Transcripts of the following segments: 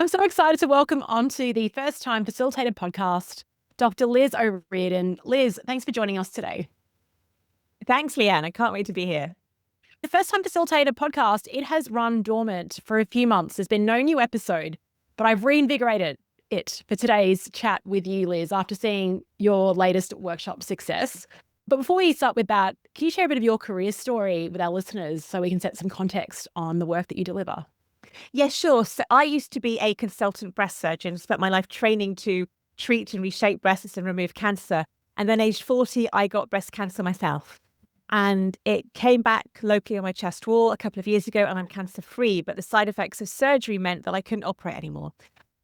I'm so excited to welcome onto the First Time Facilitator podcast, Dr. Liz O'Riordan. Liz, thanks for joining us today. Thanks, Leanne. I can't wait to be here. The First Time Facilitator podcast, it has run dormant for a few months. There's been no new episode, but I've reinvigorated it for today's chat with you, Liz, after seeing your latest workshop success. But before we start with that, can you share a bit of your career story with our listeners so we can set some context on the work that you deliver? Yes, sure. So I used to be a consultant breast surgeon, spent my life training to treat and reshape breasts and remove cancer. And then aged 40, I got breast cancer myself. And it came back locally on my chest wall a couple of years ago, and I'm cancer free. But the side effects of surgery meant that I couldn't operate anymore.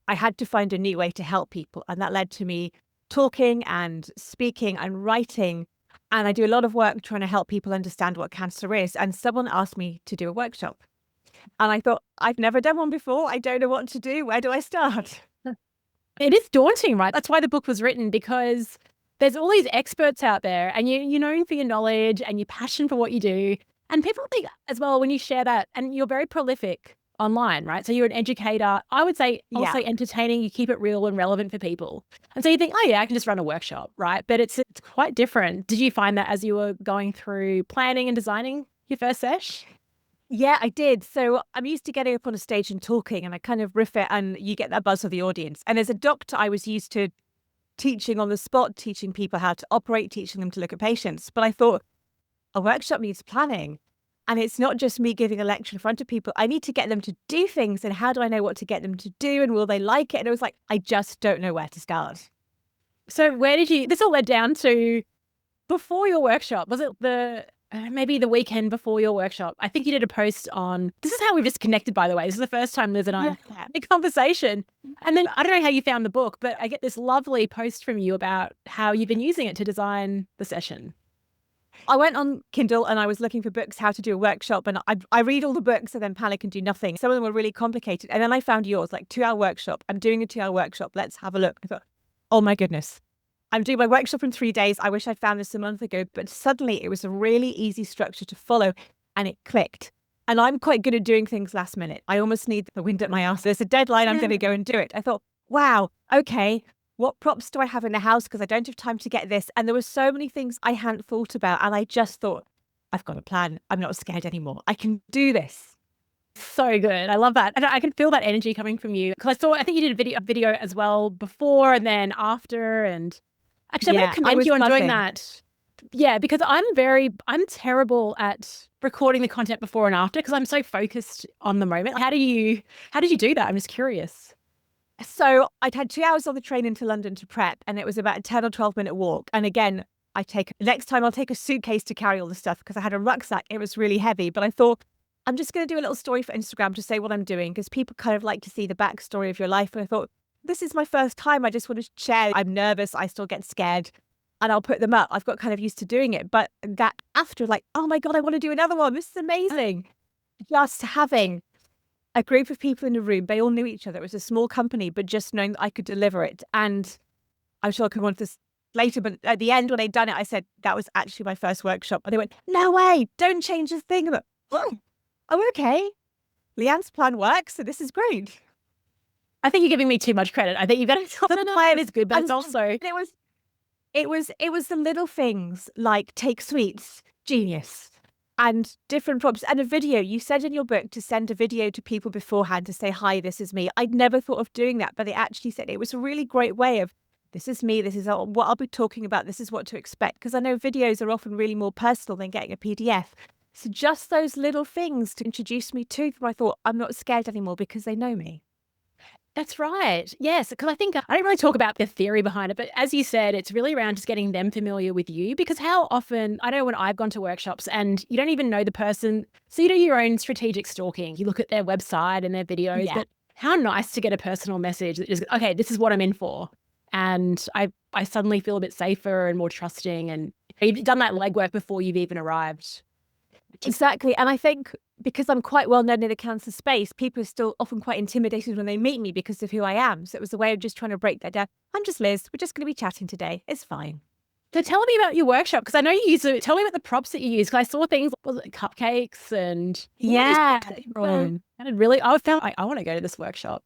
I had to find a new way to help people. And that led to me talking and speaking and writing. And I do a lot of work trying to help people understand what cancer is. And someone asked me to do a workshop. And I thought, I've never done one before. I don't know what to do. Where do I start? It is daunting, right? That's why the book was written, because there's all these experts out there and you're known for your knowledge and your passion for what you do. And people think as well, when you share that, and you're very prolific online, right? So you're an educator. I would say also entertaining. You keep it real and relevant for people. And so you think, oh yeah, I can just run a workshop, right? But it's quite different. Did you find that as you were going through planning and designing your first sesh? Yeah, I did. So I'm used to getting up on a stage and talking, and I kind of riff it, and you get that buzz of the audience. And as a doctor, I was used to teaching on the spot, teaching people how to operate, teaching them to look at patients. But I thought a workshop needs planning. And it's not just me giving a lecture in front of people. I need to get them to do things. And how do I know what to get them to do? And will they like it? And it was like, I just don't know where to start. So this all led down to before your workshop? Was it maybe the weekend before your workshop? I think you did a post on, this is how we've just connected, by the way. This is the first time Liz and I had a conversation. And then I don't know how you found the book, but I get this lovely post from you about how you've been using it to design the session. I went on Kindle and I was looking for books, how to do a workshop. And I read all the books and then panic and do nothing. Some of them were really complicated. And then I found yours, like 2-hour workshop. I'm doing a 2-hour workshop. Let's have a look. I thought, oh my goodness. I'm doing my workshop in 3 days. I wish I'd found this a month ago, but suddenly it was a really easy structure to follow and it clicked. And I'm quite good at doing things last minute. I almost need the wind at my ass. There's a deadline. I'm going to go and do it. I thought, wow, okay, what props do I have in the house? Because I don't have time to get this. And there were so many things I hadn't thought about. And I just thought, I've got a plan. I'm not scared anymore. I can do this. So good. I love that. And I can feel that energy coming from you. Because I think you did a video as well before and then after. And actually, I'm going to commend you on doing that. Yeah, because I'm terrible at recording the content before and after because I'm so focused on the moment. How did you do that? I'm just curious. So I'd had 2 hours on the train into London to prep, and it was about a 10 or 12-minute walk. And again, next time I'll take a suitcase to carry all the stuff because I had a rucksack. It was really heavy, but I thought I'm just going to do a little story for Instagram to say what I'm doing because people kind of like to see the backstory of your life. And I thought, this is my first time. I just want to share. I'm nervous. I still get scared. And I'll put them up. I've got kind of used to doing it. But that after, like, oh my God, I want to do another one. This is amazing. Just having a group of people in the room, they all knew each other. It was a small company, but just knowing that I could deliver it. And I'm sure I could go on to this later, but at the end, when they'd done it, I said, that was actually my first workshop. And they went, no way, don't change the thing. I'm like, oh, okay. Leanne's plan works, so this is great. I think you're giving me too much credit. I think you've got to the plan is good, but it's also it was the little things like take sweets, genius, and different props and a video. You said in your book to send a video to people beforehand to say, hi, this is me. I'd never thought of doing that, but they actually said it was a really great way of, this is me, this is what I'll be talking about, this is what to expect. Because I know videos are often really more personal than getting a PDF. So just those little things to introduce me to them, I thought, I'm not scared anymore because they know me. That's right. Yes, because I think I don't really talk about the theory behind it, but as you said, it's really around just getting them familiar with you because how often, I know when I've gone to workshops and you don't even know the person, so you do your own strategic stalking. You look at their website and their videos, but how nice to get a personal message that just, okay, this is what I'm in for. And I suddenly feel a bit safer and more trusting and you've done that legwork before you've even arrived. Exactly. And I think because I'm quite well known in the cancer space, people are still often quite intimidated when they meet me because of who I am. So it was a way of just trying to break that down. I'm just Liz. We're just going to be chatting today. It's fine. So tell me about your workshop, because I know you use it. Tell me about the props that you use, because I saw things, was it cupcakes and yeah. I did really, I felt like I want to go to this workshop.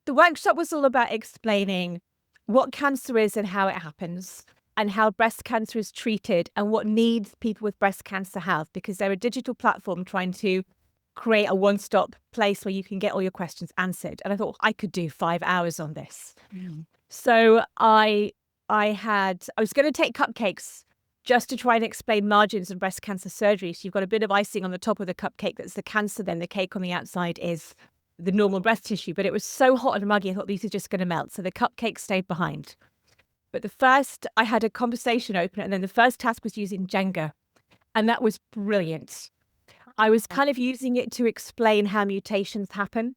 The workshop was all about explaining what cancer is and how it happens, and how breast cancer is treated and what needs people with breast cancer have, because they're a digital platform trying to create a one-stop place where you can get all your questions answered. And I thought I could do 5 hours on this. So I was going to take cupcakes just to try and explain margins in breast cancer surgery. So you've got a bit of icing on the top of the cupcake that's the cancer, then the cake on the outside is the normal breast tissue. But it was so hot and muggy, I thought these are just going to melt. So the cupcake stayed behind. But I had a conversation open, and then the first task was using Jenga. And that was brilliant. I was kind of using it to explain how mutations happen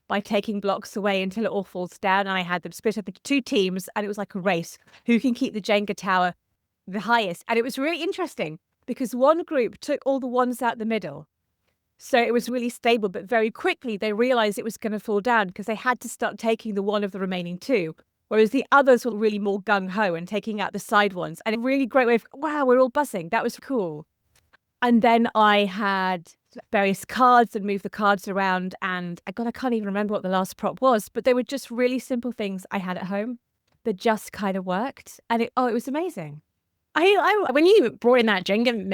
by taking blocks away until it all falls down. And I had them split up into 2 teams, and it was like a race. Who can keep the Jenga tower the highest? And it was really interesting because one group took all the ones out the middle. So it was really stable, but very quickly they realized it was going to fall down because they had to start taking the one of the remaining 2. Whereas the others were really more gung-ho and taking out the side ones. And a really great way of, wow, we're all buzzing. That was cool. And then I had various cards and moved the cards around. And I can't even remember what the last prop was, but they were just really simple things I had at home that just kind of worked. And it was amazing. When you brought in that Jenga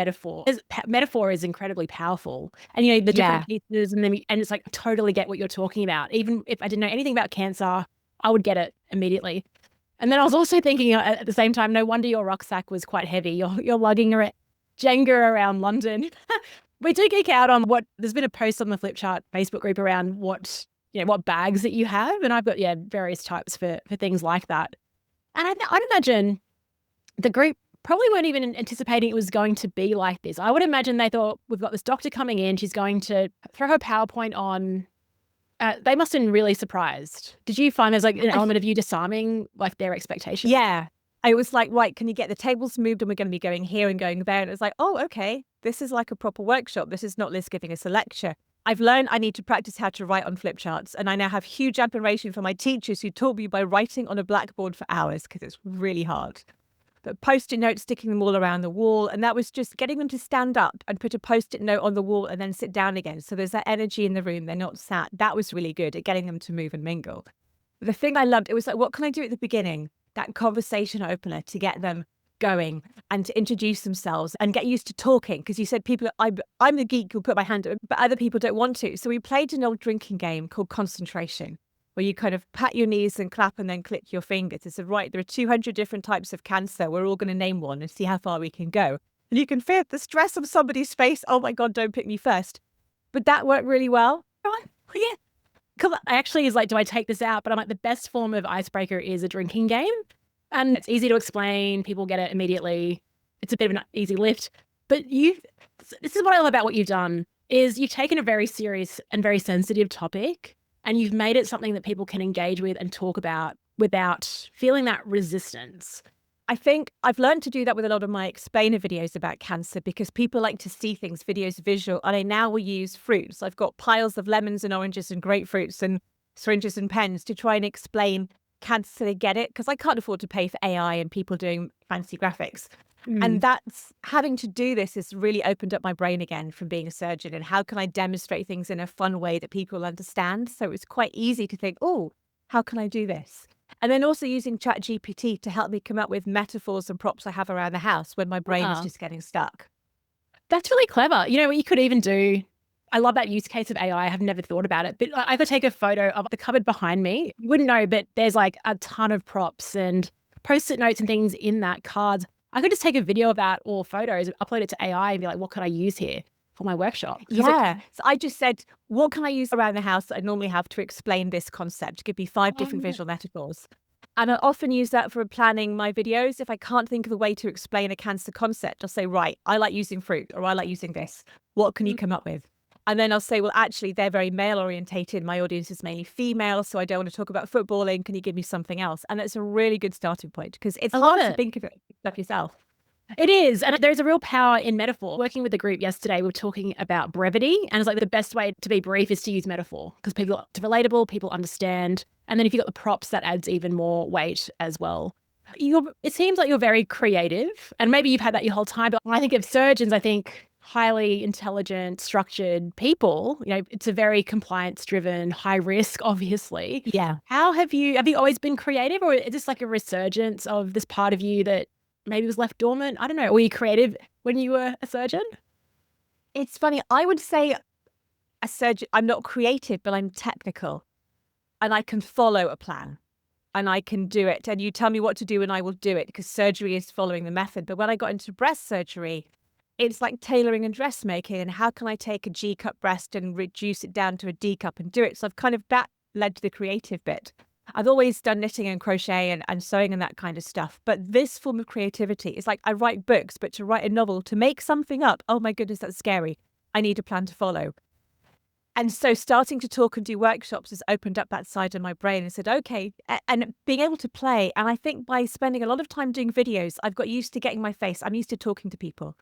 metaphor is incredibly powerful. And, the different pieces and it's like, I totally get what you're talking about. Even if I didn't know anything about cancer, I would get it immediately. And then I was also thinking at the same time, no wonder your rucksack was quite heavy. You're lugging Jenga around London. We do geek out on there's been a post on the Flipchart Facebook group around what bags that you have. And I've got, various types for things like that. And I'd imagine the group probably weren't even anticipating it was going to be like this. I would imagine they thought, we've got this doctor coming in, she's going to throw her PowerPoint on. They must have been really surprised. Did you find there's like an element of you disarming like their expectations? Yeah. I was like, right, can you get the tables moved, and we're going to be going here and going there? And it was like, oh, okay, this is like a proper workshop. This is not Liz giving us a lecture. I've learned I need to practice how to write on flip charts. And I now have huge admiration for my teachers who taught me by writing on a blackboard for hours, because it's really hard. But Post-it notes, sticking them all around the wall. And that was just getting them to stand up and put a Post-it note on the wall and then sit down again. So there's that energy in the room. They're not sat. That was really good at getting them to move and mingle. But the thing I loved, it was like, what can I do at the beginning? That conversation opener to get them going and to introduce themselves and get used to talking. Because you said I'm the geek who'll put my hand up, but other people don't want to. So we played an old drinking game called Concentration, where you kind of pat your knees and clap and then click your fingers. It's right, there are 200 different types of cancer. We're all going to name one and see how far we can go. And you can feel the stress on somebody's face. Oh my God, don't pick me first. But that worked really well. Yeah. Because I actually is like, do I take this out? But I'm like, the best form of icebreaker is a drinking game. And it's easy to explain. People get it immediately. It's a bit of an easy lift. But this is what I love about what you've done, is you've taken a very serious and very sensitive topic and you've made it something that people can engage with and talk about without feeling that resistance. I think I've learned to do that with a lot of my explainer videos about cancer, because people like to see things, videos visual, and I now will use fruits. I've got piles of lemons and oranges and grapefruits and syringes and pens to try and explain cancer so they get it, because I can't afford to pay for AI and people doing fancy graphics. And that's having to do this has really opened up my brain again from being a surgeon, and how can I demonstrate things in a fun way that people understand? So it's quite easy to think, oh, how can I do this? And then also using ChatGPT to help me come up with metaphors and props I have around the house when my brain is just getting stuck. That's really clever. What you could even do, I love that use case of AI. I have never thought about it, but I could take a photo of the cupboard behind me. You wouldn't know, but there's like a ton of props and Post-it notes and things in that, cards. I could just take a video of that or photos, upload it to AI and be like, what could I use here for my workshop? Yeah. So I just said, what can I use around the house that I normally have to explain this concept? Give me 5 different visual metaphors. And I often use that for planning my videos. If I can't think of a way to explain a cancer concept, I'll say, right, I like using fruit, or I like using this. What can you come up with? And then I'll say, well, actually, they're very male orientated. My audience is mainly female, so I don't want to talk about footballing. Can you give me something else? And it's a really good starting point, because it's hard to think of it stuff yourself. It is. And there's a real power in metaphor. Working with the group yesterday, we were talking about brevity. And it's like the best way to be brief is to use metaphor, because it's relatable, people understand. And then if you've got the props, that adds even more weight as well. It seems like you're very creative, and maybe you've had that your whole time. But when I think of surgeons, I think highly intelligent, structured people. It's a very compliance driven, high risk, obviously. Yeah. How have you always been creative, or is this like a resurgence of this part of you that maybe was left dormant? I don't know. Were you creative when you were a surgeon? It's funny. I would say a surgeon, I'm not creative, but I'm technical and I can follow a plan and I can do it. And you tell me what to do and I will do it because surgery is following the method. But when I got into breast surgery, it's like tailoring and dressmaking. And how can I take a G cup breast and reduce it down to a D cup and do it? So I've kind of that led to the creative bit. I've always done knitting and crochet and sewing and that kind of stuff. But this form of creativity is like I write books, but to write a novel, to make something up, oh my goodness, that's scary. I need a plan to follow. And so starting to talk and do workshops has opened up that side of my brain and said, okay, and being able to play. And I think by spending a lot of time doing videos, I've got used to getting my face. I'm used to talking to people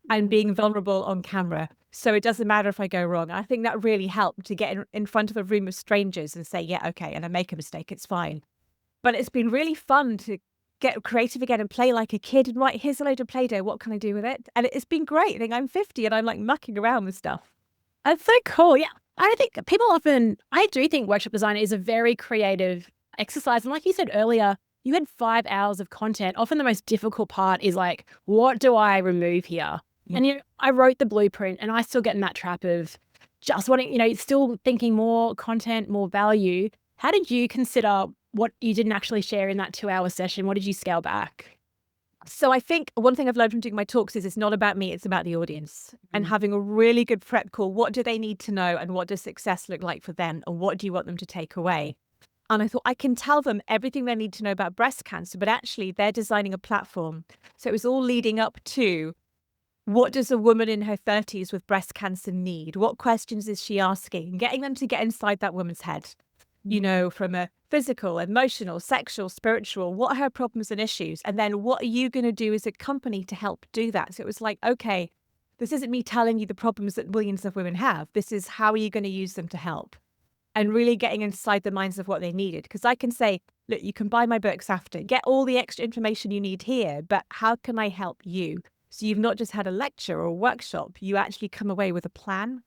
and being vulnerable on camera. So it doesn't matter if I go wrong. I think that really helped to get in front of a room of strangers and say, yeah, okay, and I make a mistake, it's fine. But it's been really fun to get creative again and play like a kid and write, here's a load of Play-Doh, what can I do with it? And it's been great. I think I'm 50 and I'm like mucking around with stuff. That's so cool. Yeah. I do think workshop design is a very creative exercise. And like you said earlier, you had 5 hours of content. Often the most difficult part is like, what do I remove here? Yeah. And I wrote the blueprint and I still get in that trap of just wanting, still thinking more content, more value. How did you consider what you didn't actually share in that 2-hour session? What did you scale back? So I think one thing I've learned from doing my talks is it's not about me, it's about the audience and having a really good prep call. What do they need to know and what does success look like for them? And what do you want them to take away? And I thought I can tell them everything they need to know about breast cancer, but actually they're designing a platform. So it was all leading up to what does a woman in her 30s with breast cancer need? What questions is she asking? Getting them to get inside that woman's head, from a physical, emotional, sexual, spiritual, what are her problems and issues? And then what are you going to do as a company to help do that? So it was like, okay, this isn't me telling you the problems that millions of women have. This is how are you going to use them to help? And really getting inside the minds of what they needed. Because I can say, look, you can buy my books after, get all the extra information you need here, but how can I help you? So you've not just had a lecture or a workshop, you actually come away with a plan.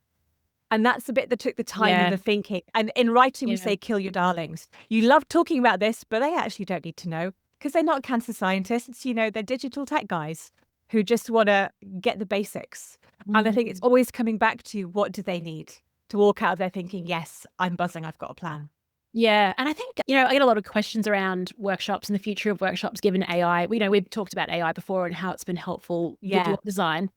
And that's the bit that took the time and the thinking. And in writing, we say, kill your darlings. You love talking about this, but they actually don't need to know because they're not cancer scientists. They're digital tech guys who just want to get the basics. And I think it's always coming back to what do they need to walk out of there thinking, yes, I'm buzzing, I've got a plan. Yeah. And I think, I get a lot of questions around workshops and the future of workshops given AI. We've talked about AI before and how it's been helpful with your design.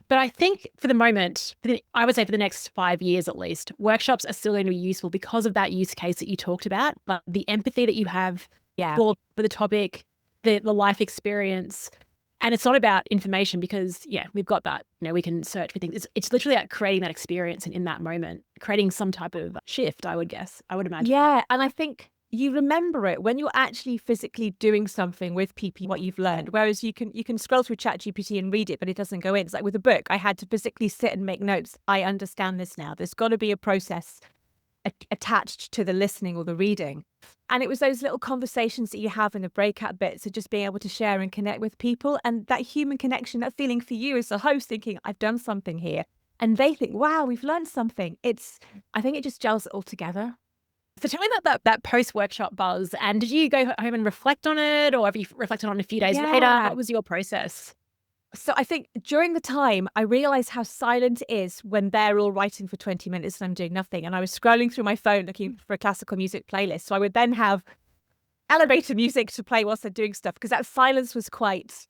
But I think for the moment, I would say for the next 5 years at least, workshops are still going to be useful because of that use case that you talked about, but the empathy that you have for the topic, the life experience. And it's not about information because, we've got that. We can search for things. It's literally about creating that experience and in that moment, creating some type of shift, I would imagine. Yeah. And I think you remember it when you're actually physically doing something with people, what you've learned. Whereas you can scroll through ChatGPT and read it, but it doesn't go in. It's like with a book, I had to physically sit and make notes. I understand this now. There's got to be a process attached to the listening or the reading. And it was those little conversations that you have in the breakout bits of just being able to share and connect with people. And that human connection, that feeling for you as a host thinking, I've done something here. And they think, wow, we've learned something. I think it just gels it all together. So tell me about that post-workshop buzz. And did you go home and reflect on it, or have you reflected on it a few days later? What was your process? So I think during the time, I realized how silent it is when they're all writing for 20 minutes and I'm doing nothing. And I was scrolling through my phone looking for a classical music playlist. So I would then have elevator music to play whilst they're doing stuff because that silence was quite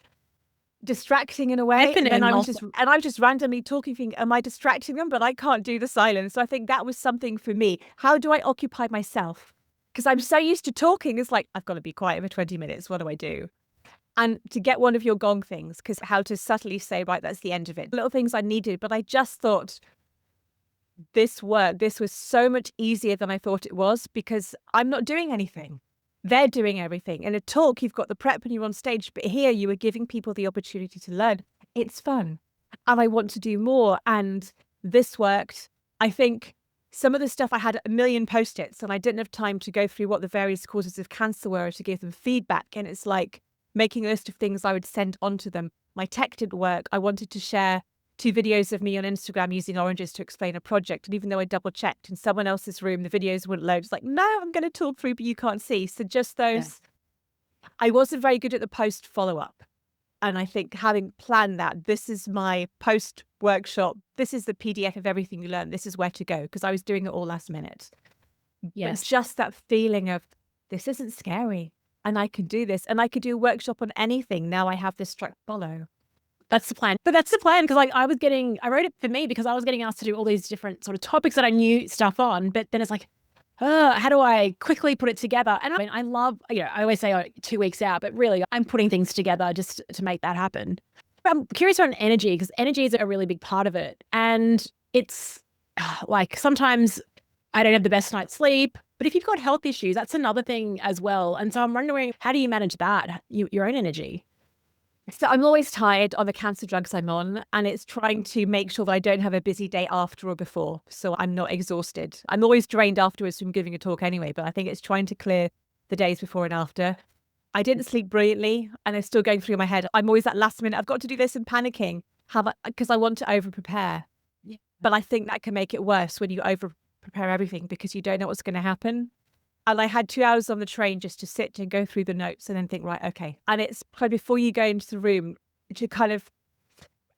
distracting in a way. And I was just randomly talking, thinking, am I distracting them? But I can't do the silence. So I think that was something for me. How do I occupy myself? Because I'm so used to talking. It's like, I've got to be quiet for 20 minutes. What do I do? And to get one of your gong things, because how to subtly say, right, that's the end of it. Little things I needed, but I just thought this was so much easier than I thought it was because I'm not doing anything. They're doing everything. In a talk, you've got the prep and you're on stage, but here you are giving people the opportunity to learn. It's fun. And I want to do more. And this worked. I think some of the stuff I had a million post-its and I didn't have time to go through what the various causes of cancer were to give them feedback. And it's like making a list of things I would send on to them. My tech didn't work. I wanted to share 2 videos of me on Instagram using oranges to explain a project. And even though I double checked in someone else's room, the videos wouldn't load. It's like, no, I'm going to talk through, but you can't see. So just Yeah. those, I wasn't very good at the post follow up. And I think having planned that, this is my post workshop, this is the PDF of everything you learn, this is where to go, because I was doing it all last minute. But Yes. just that feeling of this isn't scary and I can do this and I could do a workshop on anything. Now I have this track follow. That's the plan. But that's the plan because like I wrote it for me because I was getting asked to do all these different sort of topics that I knew stuff on. But then it's like, how do I quickly put it together? And I mean, I love, I always say 2 weeks out, but really I'm putting things together just to make that happen. But I'm curious around energy because energy is a really big part of it. And it's like sometimes I don't have the best night's sleep, but if you've got health issues, that's another thing as well. And so I'm wondering, how do you manage that, your own energy? So I'm always tired on the cancer drugs I'm on, and it's trying to make sure that I don't have a busy day after or before, so I'm not exhausted. I'm always drained afterwards from giving a talk anyway, but I think it's trying to clear the days before and after. I didn't sleep brilliantly, and it's still going through my head. I'm always at last minute, I've got to do this and panicking, because I want to over prepare. Yeah. But I think that can make it worse when you over prepare everything because you don't know what's going to happen. And I had 2 hours on the train just to sit and go through the notes and then think, right, okay. And it's probably before you go into the room to kind of,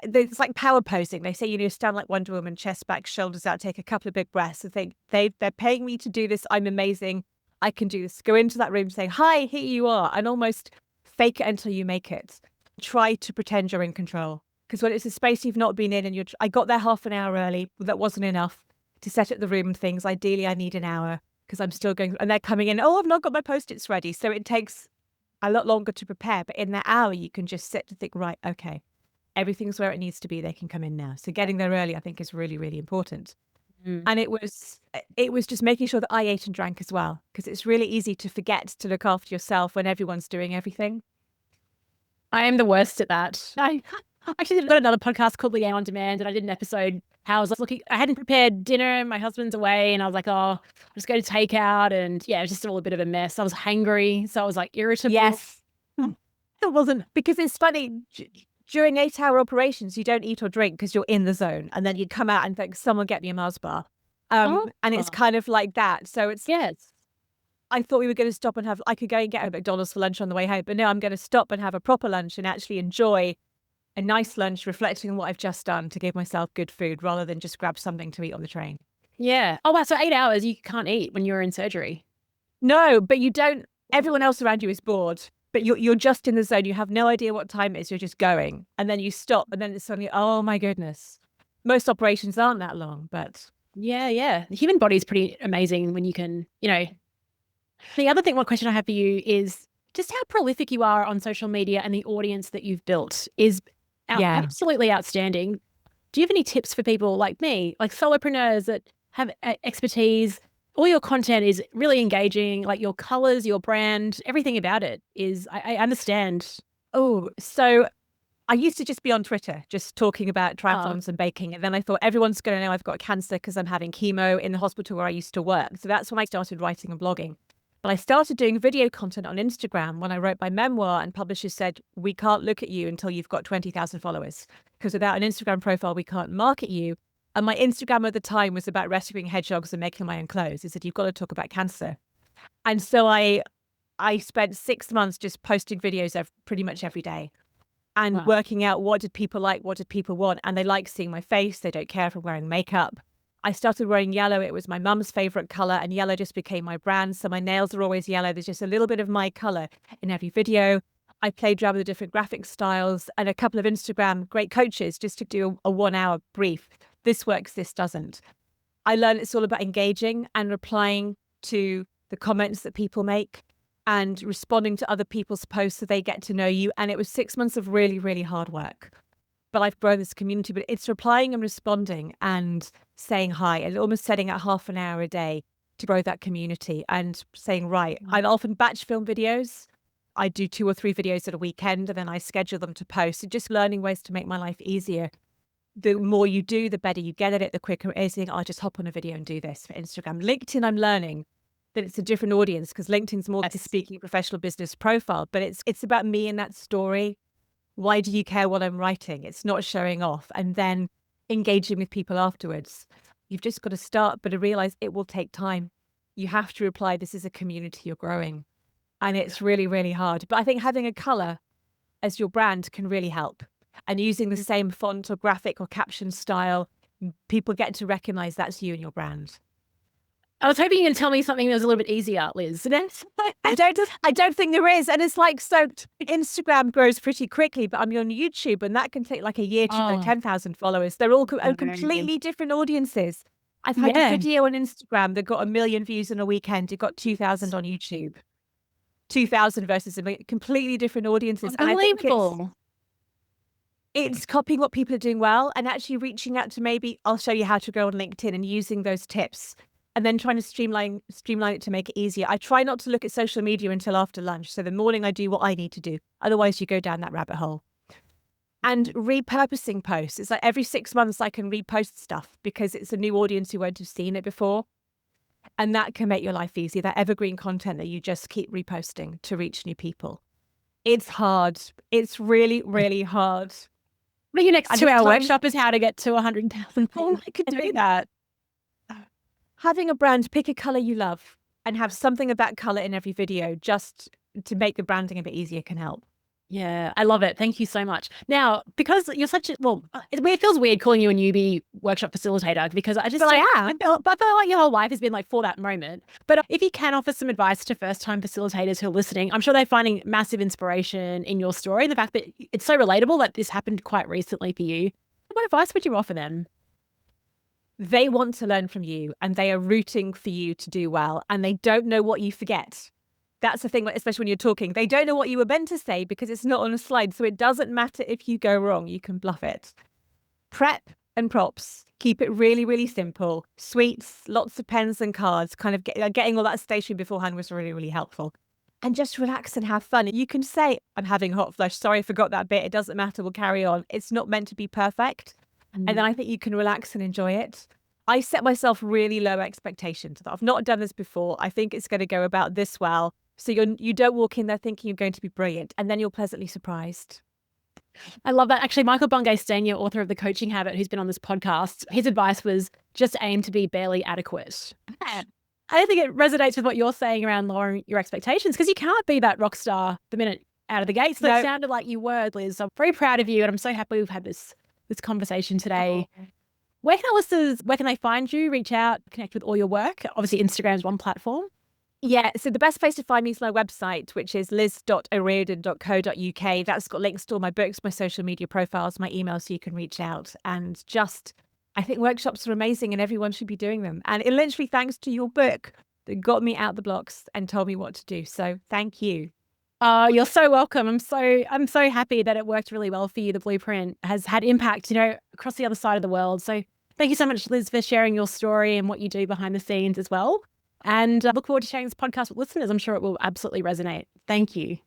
it's like power posing. They say, stand like Wonder Woman, chest back, shoulders out, take a couple of big breaths and think, they're paying me to do this. I'm amazing. I can do this. Go into that room saying, hi, here you are. And almost fake it until you make it. Try to pretend you're in control. Because when it's a space you've not been in and I got there half an hour early, that wasn't enough to set up the room and things. Ideally, I need an hour. Because I'm still going, and they're coming in, oh, I've not got my Post-its ready. So it takes a lot longer to prepare. But in that hour, you can just sit to think, right, okay, everything's where it needs to be. They can come in now. So getting there early, I think, is really, really important. And it was just making sure that I ate and drank as well. Because it's really easy to forget to look after yourself when everyone's doing everything. I am the worst at that. I actually got another podcast called Leanne on Demand, and I did an episode how I was looking, I hadn't prepared dinner, my husband's away, and I was like, oh, I'll just go to takeout. And yeah, it was just all a bit of a mess. I was hangry, so I was like irritable. Yes. It wasn't, because it's funny, during 8-hour operations, you don't eat or drink because you're in the zone. And then you come out and think, someone get me a Mars bar. And it's kind of like that. So it's, Yes. I thought we were going to stop and I could go and get a McDonald's for lunch on the way home. But no, I'm going to stop and have a proper lunch and actually enjoy a nice lunch, reflecting on what I've just done to give myself good food rather than just grab something to eat on the train. Yeah. Oh, wow. So 8 hours you can't eat when you're in surgery. No, but you don't, everyone else around you is bored, but you're just in the zone. You have no idea what time it is. You're just going, and then you stop, and then it's suddenly, oh my goodness. Most operations aren't that long, but. Yeah. The human body is pretty amazing when you can, The other thing, one question I have for you is just how prolific you are on social media, and the audience that you've built is absolutely outstanding. Do you have any tips for people like me, like solopreneurs that have expertise? All your content is really engaging, like your colors, your brand, everything about it is, I understand. Oh, so I used to just be on Twitter, just talking about triathlons and baking. And then I thought everyone's going to know I've got cancer because I'm having chemo in the hospital where I used to work. So that's when I started writing and blogging. But I started doing video content on Instagram when I wrote my memoir, and publishers said, we can't look at you until you've got 20,000 followers, because without an Instagram profile, we can't market you. And my Instagram at the time was about rescuing hedgehogs and making my own clothes. It said, you've got to talk about cancer. And so I spent 6 months just posting videos pretty much every day and working out what did people like, what did people want. And they like seeing my face. They don't care if I'm wearing makeup. I started wearing yellow. It was my mum's favorite color, and yellow just became my brand. So my nails are always yellow. There's just a little bit of my color in every video. I played around with the different graphic styles and a couple of Instagram great coaches just to do a 1-hour brief. This works, this doesn't. I learned it's all about engaging and replying to the comments that people make and responding to other people's posts so they get to know you. And it was 6 months of really, really hard work. But I've grown this community, but it's replying and responding and saying hi and almost setting out half an hour a day to grow that community and saying, right, I often batch film videos. I do 2 or 3 videos at a weekend, and then I schedule them to post. And just learning ways to make my life easier. The more you do, the better you get at it, the quicker it is. I'll just hop on a video and do this for Instagram. LinkedIn, I'm learning that it's a different audience because LinkedIn's more like a speaking professional business profile, but it's about me and that story. Why do you care what I'm writing? It's not showing off. And then engaging with people afterwards. You've just got to start, but to realize it will take time. You have to reply, this is a community you're growing. And it's really, really hard. But I think having a color as your brand can really help. And using the same font or graphic or caption style, people get to recognize that's you and your brand. I was hoping you can tell me something that was a little bit easier, Liz. I don't think there is. And it's like, so Instagram grows pretty quickly, but I'm on YouTube and that can take like a year to Oh, 10,000 followers. They're all amazing. completely different audiences. I've had a video on Instagram that got 1 million views in a weekend. It got 2,000 on YouTube. 2,000 versus a million, completely different audiences. Unbelievable. And I think it's copying what people are doing well and actually reaching out to, maybe I'll show you how to grow on LinkedIn, and using those tips and then trying to streamline it to make it easier. I try not to look at social media until after lunch. So the morning I do what I need to do. Otherwise you go down that rabbit hole. And repurposing posts. It's like every 6 months I can repost stuff because it's a new audience who won't have seen it before. And that can make your life easier. That evergreen content that you just keep reposting to reach new people. It's hard. It's really, really hard. Well, your next 2-hour workshop is how to get to 100,000 followers. I could do that. Having a brand, pick a color you love and have something of that color in every video, just to make the branding a bit easier, can help. Yeah, I love it. Thank you so much. Now, because you're such a, well, it feels weird calling you a newbie workshop facilitator, because I just, But I am. But I feel like your whole life has been like for that moment. But if you can offer some advice to first time facilitators who are listening, I'm sure they're finding massive inspiration in your story. The fact that it's so relatable that this happened quite recently for you. What advice would you offer them? They want to learn from you and they are rooting for you to do well, and they don't know what you forget. That's the thing, especially when you're talking. They don't know what you were meant to say because it's not on a slide. So it doesn't matter if you go wrong. You can bluff it. Prep and props. Keep it really, really simple. Sweets, lots of pens and cards. Kind of getting all that stationery beforehand was really, really helpful. And just relax and have fun. You can say, I'm having hot flush. Sorry, I forgot that bit. It doesn't matter. We'll carry on. It's not meant to be perfect. And then I think you can relax and enjoy it. I set myself really low expectations. I've not done this before. I think it's going to go about this well. So you don't walk in there thinking you're going to be brilliant, and then you're pleasantly surprised. I love that. Actually, Michael Bungay-Stanier, author of The Coaching Habit, who's been on this podcast, his advice was just aim to be barely adequate. I don't think it resonates with what you're saying around lowering your expectations, because you can't be that rock star the minute out of the gates. That sounded like you were, Liz. I'm very proud of you, and I'm so happy we've had this conversation today. Oh. Where can they find you, reach out, connect with all your work? Obviously, Instagram is one platform. Yeah, so the best place to find me is my website, which is liz.o'riordan.co.uk. That's got links to all my books, my social media profiles, my email, so you can reach out. And just, I think workshops are amazing and everyone should be doing them. And it literally thanks to your book that got me out the blocks and told me what to do. So thank you. Oh, you're so welcome. I'm so happy that it worked really well for you. The blueprint has had impact, across the other side of the world. So thank you so much, Liz, for sharing your story and what you do behind the scenes as well. And I look forward to sharing this podcast with listeners. I'm sure it will absolutely resonate. Thank you.